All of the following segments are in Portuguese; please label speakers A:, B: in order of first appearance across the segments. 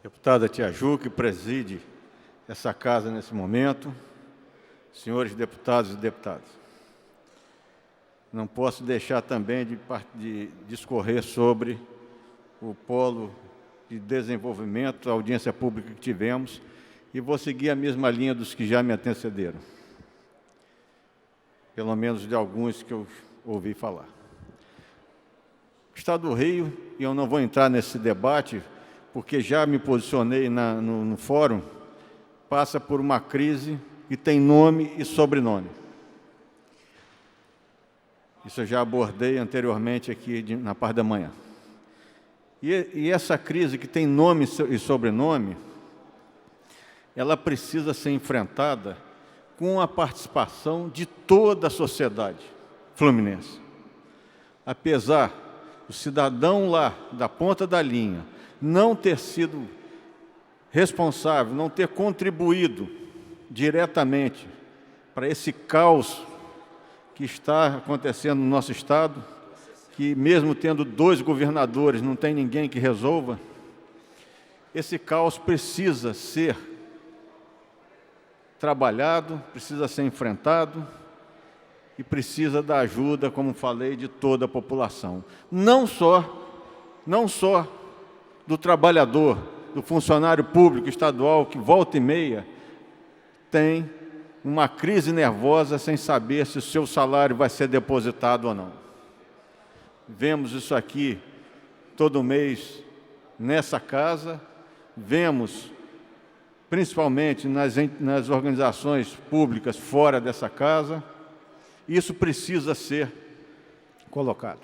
A: Deputada Tia Ju, que preside essa casa nesse momento, senhores deputados e deputadas. Não posso deixar também de discorrer sobre o polo de desenvolvimento, a audiência pública que tivemos, e vou seguir a mesma linha dos que já me antecederam, pelo menos de alguns que eu ouvi falar. O Estado do Rio, e eu não vou entrar nesse debate, porque já me posicionei no fórum, passa por uma crise que tem nome e sobrenome. Isso eu já abordei anteriormente aqui na parte da manhã. E essa crise que tem nome e sobrenome, ela precisa ser enfrentada com a participação de toda a sociedade fluminense. Apesar do cidadão lá, da ponta da linha, não ter sido responsável, não ter contribuído diretamente para esse caos que está acontecendo no nosso Estado, que mesmo tendo 2 governadores, não tem ninguém que resolva, esse caos precisa ser trabalhado, precisa ser enfrentado e precisa da ajuda, como falei, de toda a população. Não só do trabalhador, do funcionário público estadual, que volta e meia tem uma crise nervosa sem saber se o seu salário vai ser depositado ou não. Vemos isso aqui todo mês nessa casa, vemos principalmente nas organizações públicas fora dessa casa. Isso precisa ser colocado.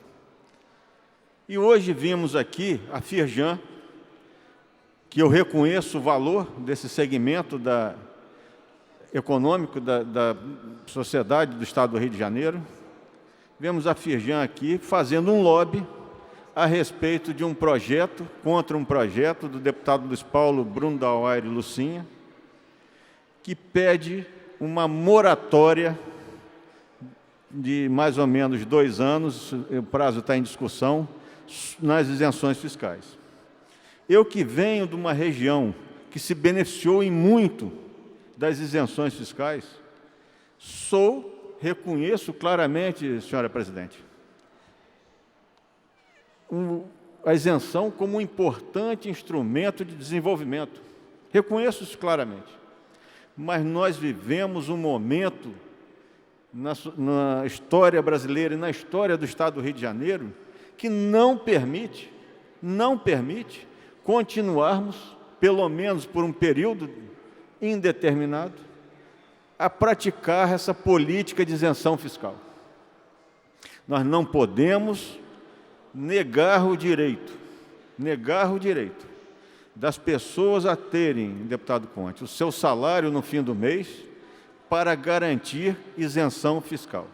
A: E hoje vimos aqui a Firjan, que eu reconheço o valor desse segmento econômico da sociedade do Estado do Rio de Janeiro. Vemos a Firjan aqui fazendo um lobby a respeito de um projeto, contra um projeto do deputado Luiz Paulo Bruno Dauaire Lucinha, que pede uma moratória de mais ou menos 2 anos, o prazo está em discussão, nas isenções fiscais. Eu que venho de uma região que se beneficiou em muito das isenções fiscais, reconheço claramente, senhora presidente, a isenção como um importante instrumento de desenvolvimento. Reconheço isso claramente. Mas nós vivemos um momento na história brasileira e na história do Estado do Rio de Janeiro que não permite continuarmos, pelo menos por um período indeterminado, a praticar essa política de isenção fiscal. Nós não podemos negar o direito das pessoas a terem, deputado Conte, o seu salário no fim do mês para garantir isenção fiscal.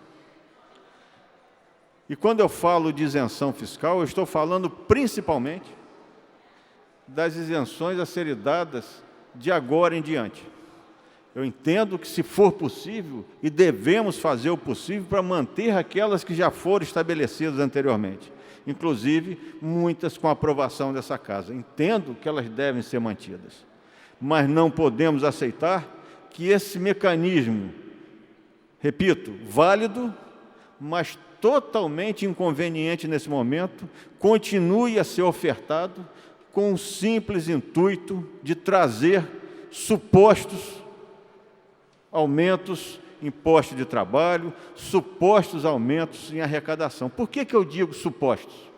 A: E quando eu falo de isenção fiscal, eu estou falando principalmente das isenções a serem dadas de agora em diante. Eu entendo que, se for possível, e devemos fazer o possível para manter aquelas que já foram estabelecidas anteriormente, inclusive muitas com aprovação dessa casa. Entendo que elas devem ser mantidas, mas não podemos aceitar que esse mecanismo, repito, válido, mas totalmente inconveniente nesse momento, continue a ser ofertado com o simples intuito de trazer supostos aumentos em imposto de trabalho, supostos aumentos em arrecadação. Por que eu digo supostos?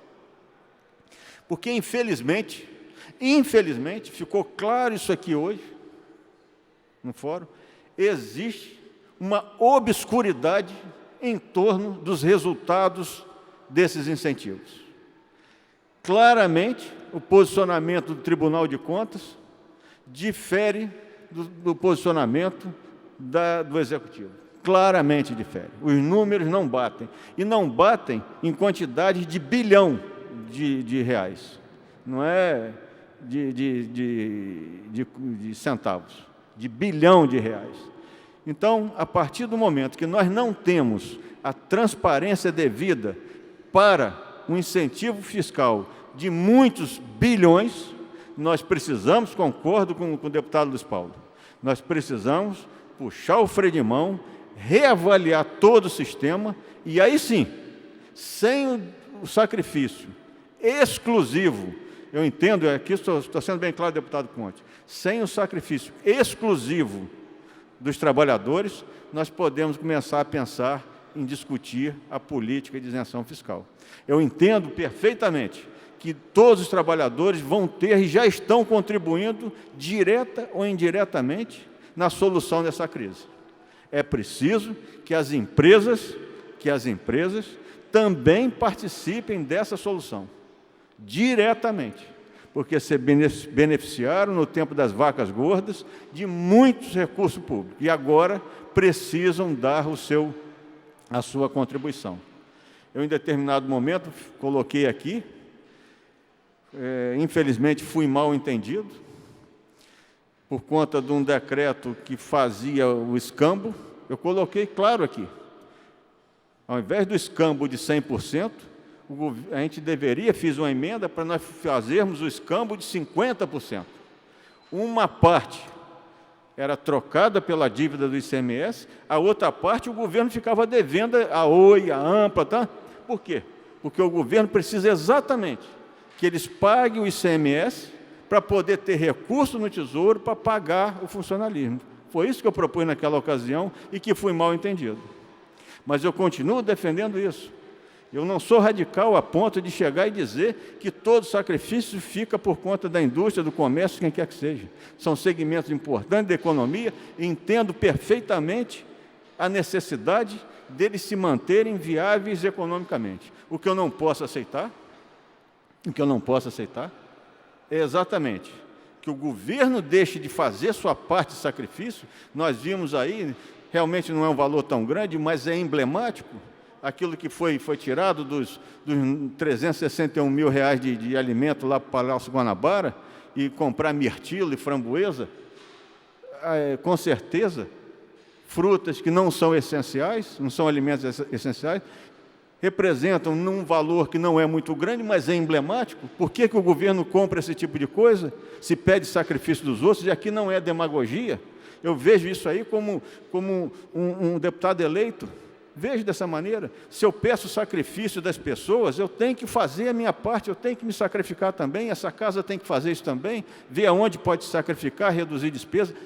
A: Porque, infelizmente, ficou claro isso aqui hoje, no fórum, existe uma obscuridade em torno dos resultados desses incentivos. Claramente, o posicionamento do Tribunal de Contas difere do posicionamento do Executivo. Claramente difere. Os números não batem. E não batem em quantidade de bilhão de reais. Não é de centavos, de bilhão de reais. Então, a partir do momento que nós não temos a transparência devida para um incentivo fiscal de muitos bilhões, nós precisamos, concordo com o deputado Luiz Paulo, nós precisamos puxar o freio de mão, reavaliar todo o sistema, e aí sim, sem o sacrifício exclusivo, eu entendo, aqui estou sendo bem claro, deputado Conte, sem o sacrifício exclusivo dos trabalhadores, nós podemos começar a pensar em discutir a política de isenção fiscal. Eu entendo perfeitamente que todos os trabalhadores vão ter e já estão contribuindo, direta ou indiretamente, na solução dessa crise. É preciso que as empresas também participem dessa solução, diretamente, porque se beneficiaram no tempo das vacas gordas de muitos recursos públicos e agora precisam dar a sua contribuição. Eu, em determinado momento, coloquei aqui, infelizmente fui mal entendido, por conta de um decreto que fazia o escambo, eu coloquei claro aqui, ao invés do escambo de 100%, a gente fiz uma emenda para nós fazermos o escambo de 50%. Uma parte era trocada pela dívida do ICMS, a outra parte o governo ficava devendo a Oi, a Ampla, tá? Por quê? Porque o governo precisa exatamente que eles paguem o ICMS para poder ter recurso no Tesouro para pagar o funcionalismo. Foi isso que eu propus naquela ocasião e que fui mal entendido. Mas eu continuo defendendo isso. Eu não sou radical a ponto de chegar e dizer que todo sacrifício fica por conta da indústria, do comércio, quem quer que seja. São segmentos importantes da economia e entendo perfeitamente a necessidade deles se manterem viáveis economicamente. O que eu não posso aceitar é exatamente que o governo deixe de fazer sua parte de sacrifício. Nós vimos aí, realmente não é um valor tão grande, mas é emblemático, aquilo que foi tirado dos 361 mil reais de alimento lá para o Palácio Guanabara e comprar mirtilo e framboesa, com certeza, frutas que não são essenciais, não são alimentos essenciais, representam num valor que não é muito grande, mas é emblemático. Por que o governo compra esse tipo de coisa? Se pede sacrifício dos outros, e aqui não é demagogia. Eu vejo isso aí como um deputado eleito. Vejo dessa maneira. Se eu peço sacrifício das pessoas, eu tenho que fazer a minha parte, eu tenho que me sacrificar também, essa casa tem que fazer isso também, ver aonde pode sacrificar, reduzir despesas.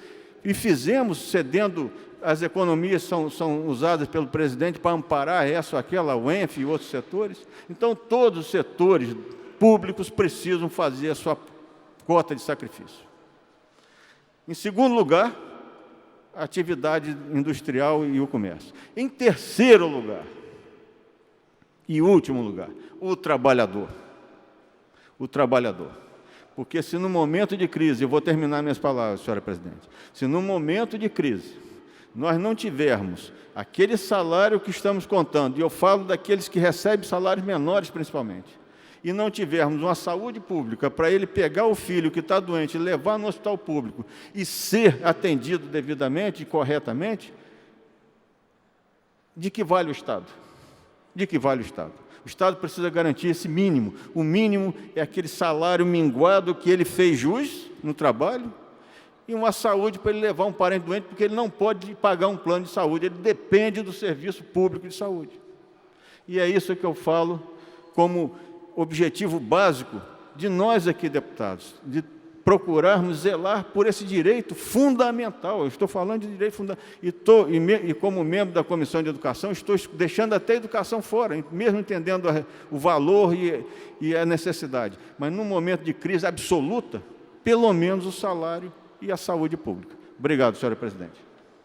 A: E fizemos, cedendo, as economias são usadas pelo presidente para amparar essa ou aquela, o ENF e outros setores. Então, todos os setores públicos precisam fazer a sua cota de sacrifício. Em segundo lugar, a atividade industrial e o comércio. Em terceiro lugar, e último lugar, o trabalhador. O trabalhador. Porque se no momento de crise, eu vou terminar minhas palavras, senhora presidente, se no momento de crise nós não tivermos aquele salário que estamos contando, e eu falo daqueles que recebem salários menores principalmente, e não tivermos uma saúde pública para ele pegar o filho que está doente, levar no hospital público e ser atendido devidamente e corretamente, de que vale o Estado? De que vale o Estado? O Estado precisa garantir esse mínimo. O mínimo é aquele salário minguado que ele fez jus no trabalho e uma saúde para ele levar um parente doente, porque ele não pode pagar um plano de saúde, ele depende do serviço público de saúde. E é isso que eu falo como objetivo básico de nós aqui, deputados, de procurarmos zelar por esse direito fundamental. Eu estou falando de direito fundamental. E como membro da Comissão de Educação, estou deixando até a educação fora, mesmo entendendo o valor e a necessidade. Mas, num momento de crise absoluta, pelo menos o salário e a saúde pública. Obrigado, senhora presidente.